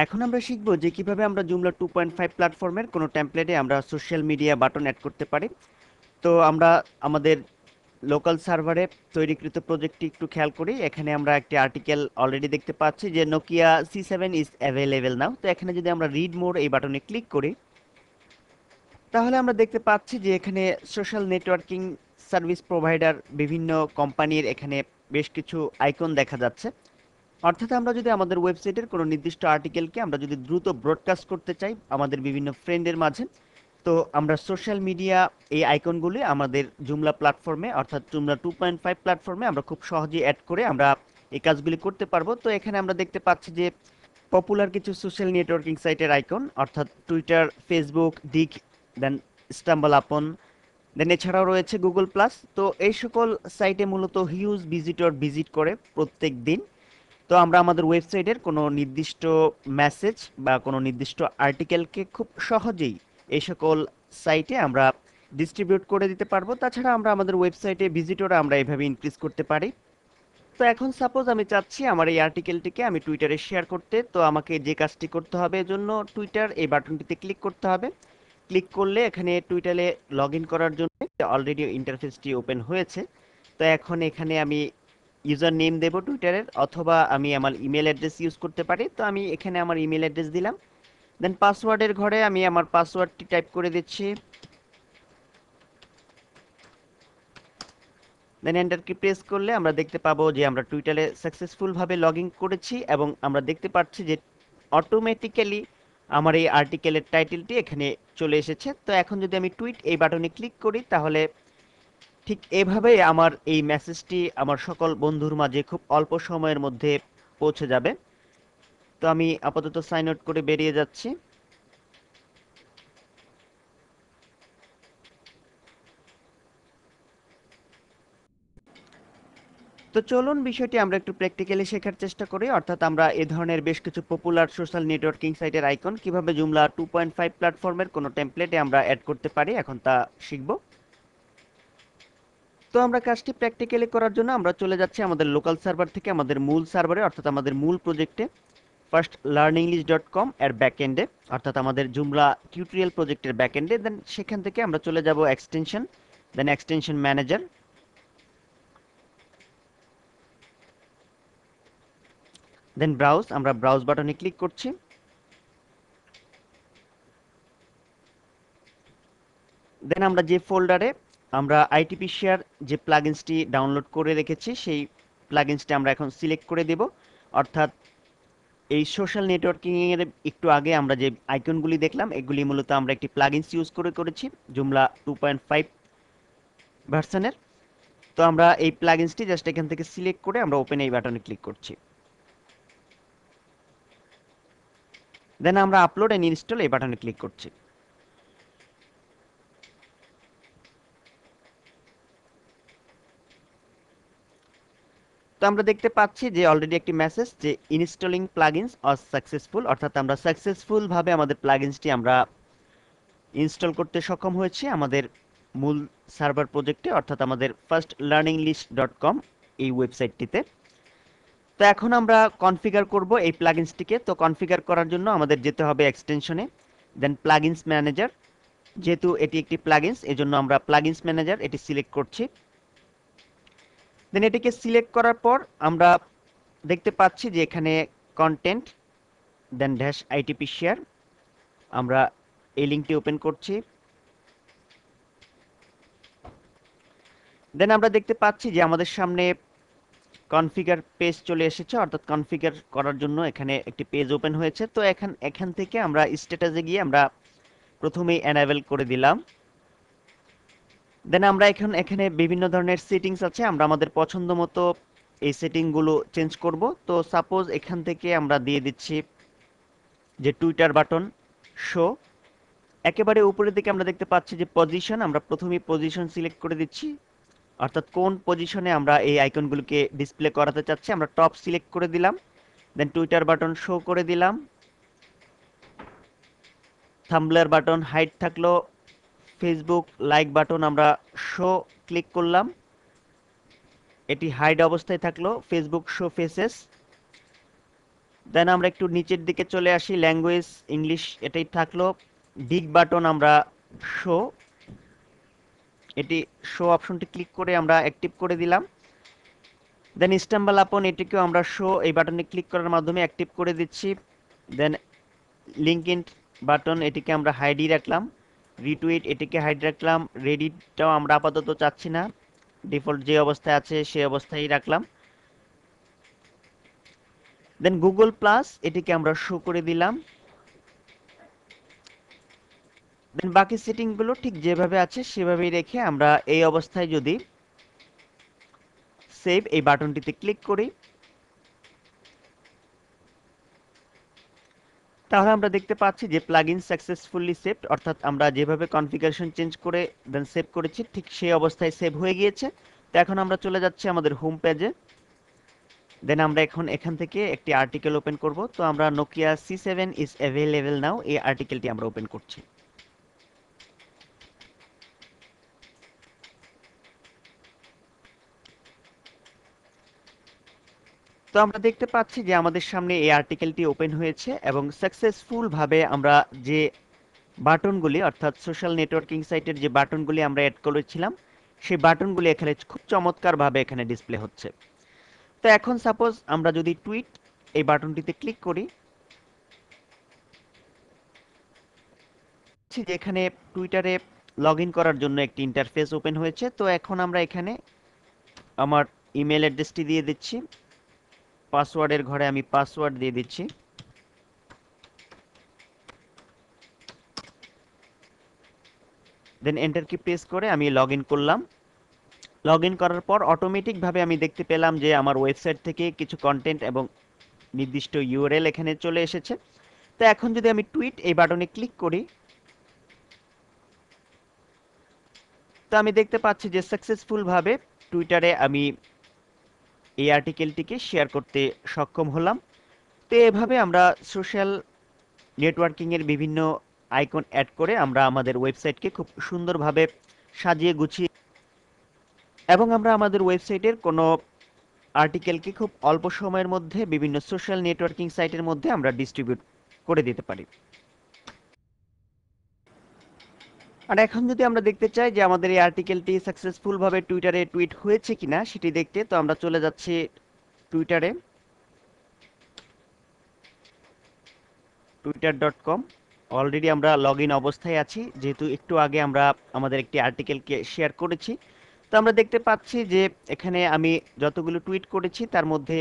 এখন আমরা শিখব যে কিভাবে আমরা Joomla 2.5 প্ল্যাটফর্মের কোনো টেমপ্লেটে আমরা সোশ্যাল মিডিয়া বাটন অ্যাড করতে পারি। তো আমরা আমাদের লোকাল সার্ভারে তৈরিকৃত প্রজেক্টটি একটু খেয়াল করি। এখানে আমরা একটি আর্টিকেল অলরেডি দেখতে পাচ্ছি যে নোকিয়া C7 ইজ অ্যাভেলেবেল নাও। তো এখানে যদি আমরা রিড মোর এই বাটনে ক্লিক করি, তাহলে আমরা দেখতে পাচ্ছি যে এখানে সোশ্যাল নেটওয়ার্কিং সার্ভিস প্রোভাইডার বিভিন্ন কোম্পানির এখানে বেশ কিছু আইকন দেখা যাচ্ছে। অর্থাৎ আমরা যদি আমাদের ওয়েবসাইটের কোনো নির্দিষ্ট আর্টিকেলকে আমরা যদি দ্রুত ব্রডকাস্ট করতে চাই আমাদের বিভিন্ন ফ্রেন্ডের মাঝে, তো আমরা সোশ্যাল মিডিয়া এই আইকনগুলি আমাদের Joomla প্ল্যাটফর্মে অর্থাৎ Joomla 2.5 প্ল্যাটফর্মে আমরা খুব সহজেই অ্যাড করে আমরা এই কাজগুলি করতে পারবো। তো এখানে আমরা দেখতে পাচ্ছি যে পপুলার কিছু সোশ্যাল নেটওয়ার্কিং সাইটের আইকন, অর্থাৎ টুইটার, ফেসবুক, দিক, দেন স্টাম্বল আপন, দেন এছাড়াও রয়েছে গুগল প্লাস। তো এই সকল সাইটে মূলত হিউজ ভিজিটর ভিজিট করে প্রত্যেক দিন। তো আমরা আমাদের ওয়েবসাইটের কোনো নির্দিষ্ট মেসেজ বা কোনো নির্দিষ্ট আর্টিকেলকে খুব সহজেই এই সকল সাইটে আমরা ডিস্ট্রিবিউট করে দিতে পারবো। তাছাড়া আমরা আমাদের ওয়েবসাইটে ভিজিটর আমরা এভাবে ইনক্রিজ করতে পারি। তো এখন সাপোজ আমি চাচ্ছি আমার এই আর্টিকেলটিকে আমি টুইটারে শেয়ার করতে, তো আমাকে যে কাজটি করতে হবে এজন্য টুইটার এই বাটনটিতে ক্লিক করতে হবে। ক্লিক করলে এখানে টুইটারে লগ ইন করার জন্য অলরেডি ইন্টারফেসটি ওপেন হয়েছে। তো এখন এখানে আমি ইউজার নেম দেব টুইটারের, অথবা আমি আমার ইমেল অ্যাড্রেস ইউজ করতে পারি। তো আমি এখানে আমার ইমেল অ্যাড্রেস দিলাম। দেন পাসওয়ার্ডের ঘরে আমি আমার পাসওয়ার্ডটি টাইপ করে দিচ্ছি। দেন এন্টার কি প্রেস করলে আমরা দেখতে পাবো যে আমরা টুইটারে সাকসেসফুল ভাবে লগ ইন করেছি, এবং আমরা দেখতে পাচ্ছি যে অটোমেটিক্যালি আমার এই আর্টিকেলের টাইটেলটি এখানে চলে এসেছে। তো এখন যদি আমি টুইট এই বাটনে ক্লিক করি, তাহলে ঠিক এভাবেই আমার এই মেসেজটি আমার সকল বন্ধুর মাঝে খুব অল্প সময়ের মধ্যে পৌঁছে যাবে। তো আমি আপাতত সাইন আউট করে বেরিয়ে যাচ্ছি। তো চলুন বিষয়টি আমরা একটু প্র্যাকটিক্যালি শেখার চেষ্টা করি। অর্থাৎ আমরা এ ধরনের বেশ কিছু পপুলার সোশ্যাল নেটওয়ার্কিং সাইটের আইকন কিভাবে Joomla 2.5 প্ল্যাটফর্মের কোনো টেমপ্লেটে আমরা অ্যাড করতে পারি এখন তা শিখব। তো আমরা কাজটি প্র্যাকটিক্যালি করার জন্য আমরা চলে যাচ্ছি আমাদের লোকাল সার্ভার থেকে আমাদের মূল সার্ভারে, অর্থাৎ আমাদের মূল প্রজেক্টে, ফার্স্ট লার্নিংলিস্ট.com এর ব্যাকএন্ডে, অর্থাৎ আমাদের Joomla টিউটোরিয়াল প্রজেক্টের ব্যাকএন্ডে। দেন সেখান থেকে আমরা চলে যাব এক্সটেনশন, দেন এক্সটেনশন ম্যানেজার, দেন ব্রাউজ। আমরা ব্রাউজ বাটনে ক্লিক করছি। দেন আমরা যে ফোল্ডারে আমরা আইটিপি শেয়ার যে প্লাগইনসটি ডাউনলোড করে রেখেছি সেই প্লাগইনসটি আমরা এখন সিলেক্ট করে দেব। অর্থাৎ এই সোশ্যাল নেটওয়ার্কিং এর একটু আগে আমরা যে আইকনগুলি দেখলাম এগুলি মূলত আমরা একটি প্লাগইনস ইউজ করে করেছি Joomla 2.5 ভার্সনের। তো আমরা এই প্লাগইনসটি জাস্ট এখান থেকে সিলেক্ট করে আমরা ওপেন এই বাটনে ক্লিক করছি। দেন আমরা আপলোড এন্ড ইনস্টল এই বাটনে ক্লিক করছি। তো আমরা দেখতে পাচ্ছি যে অলরেডি একটি মেসেজ যে ইনস্টলিং প্লাগইনস অর সাকসেসফুল, অর্থাৎ আমরা সাকসেসফুল ভাবে আমাদের প্লাগইনসটি আমরা ইনস্টল করতে সক্ষম হয়েছি আমাদের মূল সার্ভার প্রজেক্টে, অর্থাৎ আমাদের ফার্স্ট লার্নিংলিস্ট.com এই ওয়েবসাইটটিতে। তো এখন আমরা কনফিগার করব এই প্লাগইনসটিকে। তো কনফিগার করার জন্য আমাদের যেতে হবে এক্সটেনশনে, দেন প্লাগইনস ম্যানেজার। যেহেতু এটি একটি প্লাগইনস এজন্য আমরা প্লাগইনস ম্যানেজার এটি সিলেক্ট করছি। দেন এটিকে সিলেক্ট করার পর আমরা দেখতে পাচ্ছি যে এখানে কন্টেন্ট, দেন ড্যাশ আইটিপি শেয়ার। আমরা এই লিঙ্কটি ওপেন করছি। দেন আমরা দেখতে পাচ্ছি যে আমাদের সামনে কনফিগার পেজ চলে এসেছে, অর্থাৎ কনফিগার করার জন্য এখানে একটি পেজ ওপেন হয়েছে। তো এখান থেকে আমরা স্ট্যাটাসে গিয়ে আমরা প্রথমেই এনাবেল করে দিলাম। দেন আমরা এখানে বিভিন্ন ধরনের সেটিংস আছে, আমরা আমাদের পছন্দ মতো এই সেটিংগুলো চেঞ্জ করব। তো সাপোজ এখান থেকে আমরা দিয়ে দিচ্ছি যে টুইটার বাটন শো। একেবারে উপরের দিকে আমরা দেখতে পাচ্ছি যে পজিশন, আমরা প্রথমেই পজিশন সিলেক্ট করে দিচ্ছি, অর্থাৎ কোন পজিশনে আমরা এই আইকনগুলোকে ডিসপ্লে করাতে চাচ্ছি। আমরা টপ সিলেক্ট করে দিলাম, দেন টুইটার বাটন শো করে দিলাম। থাম্বলার বাটন হাইড থাকলো, ফেসবুক লাইক বাটন আমরা শো ক্লিক করলাম, এটি হাইড অবস্থায় থাকলো, ফেসবুক শো ফেসেস। দেন আমরা একটু নিচের দিকে চলে আসি, ল্যাঙ্গুয়েজ ইংলিশ এটাই থাকলো। বিগ বাটন আমরা শো, এটি শো অপশনটি ক্লিক করে আমরা অ্যাক্টিভ করে দিলাম। দেন স্টাম্বল আপন, এটিকেও আমরা শো এই বাটনে ক্লিক করার মাধ্যমে অ্যাক্টিভ করে দিচ্ছি। দেন লিঙ্ক ইন বাটন, এটিকে আমরা হাইডই রাখলাম। রিটুইট, এটিকে হাইড রাখলাম। রেডিটটাও আমরা আপাতত চাচ্ছি না, ডিফল্ট যে অবস্থায় আছে সেই অবস্থায় রাখলাম। দেন গুগল প্লাস, এটিকে আমরা শো করে দিলাম। দেন বাকি সেটিংগুলো ঠিক যেভাবে আছে সেভাবেই রেখে আমরা এই অবস্থায় যদি সেভ এই বাটনটিতে ক্লিক করি, তাহলে আমরা দেখতে পাচ্ছি যে প্লাগইন সাকসেসফুলি সেভড, অর্থাৎ আমরা যেভাবে কনফিগারেশন চেঞ্জ করে দেন সেভ করেছি ঠিক সেই অবস্থায় সেভ হয়ে গিয়েছে। তো এখন আমরা চলে যাচ্ছি আমাদের হোম পেজে। দেন আমরা এখন এখান থেকে একটি আর্টিকেল ওপেন করব। তো আমরা নোকিয়া C7 ইজ অ্যাভেলেবল নাও এই আর্টিকেলটি আমরা ওপেন করছি। তো আমরা দেখতে পাচ্ছি যে আমাদের সামনে এই আর্টিকেলটি ওপেন হয়েছে এবং সাকসেসফুল ভাবে আমরা যে বাটনগুলি, অর্থাৎ সোশ্যাল নেটওয়ার্কিং সাইটের যে বাটনগুলি আমরা অ্যাড করেছিলাম সেই বাটনগুলি এখানে খুব চমৎকারভাবে এখানে ডিসপ্লে হচ্ছে। তো এখন সাপোজ আমরা যদি টুইট এই বাটনটিতে ক্লিক করি, যে এখানে টুইটারে লগ ইন করার জন্য একটি ইন্টারফেস ওপেন হয়েছে। তো এখন আমরা এখানে আমার ইমেল অ্যাড্রেসটি দিয়ে দিচ্ছি, পাসওয়ার্ডের ঘরে আমি পাসওয়ার্ড দিয়ে দিচ্ছি। দেন এন্টার কি প্রেস করে আমি লগ ইন করলাম। লগ ইন করার পর অটোমেটিকভাবে আমি দেখতে পেলাম যে আমার ওয়েবসাইট থেকে কিছু কন্টেন্ট এবং নির্দিষ্ট ইউআরএল এখানে চলে এসেছে। তো এখন যদি আমি টুইট এই বাটনে ক্লিক করি, তো আমি দেখতে পাচ্ছি যে সাকসেসফুল ভাবে টুইটারে আমি এই আর্টিকেলটিকে শেয়ার করতে সক্ষম হলাম। তো এভাবে আমরা সোশ্যাল নেটওয়ার্কিং এর বিভিন্ন আইকন অ্যাড করে আমরা আমাদের ওয়েবসাইটকে খুব সুন্দরভাবে সাজিয়ে গুছিয়ে এবং আমরা আমাদের ওয়েবসাইটের কোনো আর্টিকেলকে খুব অল্প সময়ের মধ্যে বিভিন্ন সোশ্যাল নেটওয়ার্কিং সাইটের মধ্যে আমরা ডিস্ট্রিবিউট করে দিতে পারি। আর এখন যদি আমরা দেখতে চাই যে আমাদের এই আর্টিকেলটি সাকসেসফুল ভাবে টুইটারে টুইট হয়েছে কিনা সেটি দেখতে, তো আমরা চলে যাচ্ছি টুইটারে, twitter.com। অলরেডি আমরা লগ ইন অবস্থায় আছি, যেহেতু একটু আগে আমরা আমাদের একটি আর্টিকেলকে শেয়ার করেছি। তো আমরা দেখতে পাচ্ছি যে এখানে আমি যতগুলো টুইট করেছি তার মধ্যে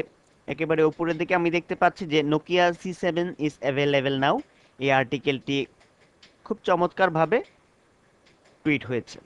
একেবারে উপরের দিকে আমি দেখতে পাচ্ছি যে নোকিয়া C7 ইজ অ্যাভেলেবল নাও এই আর্টিকেলটি খুব চমৎকারভাবে টুইট হয়েছে।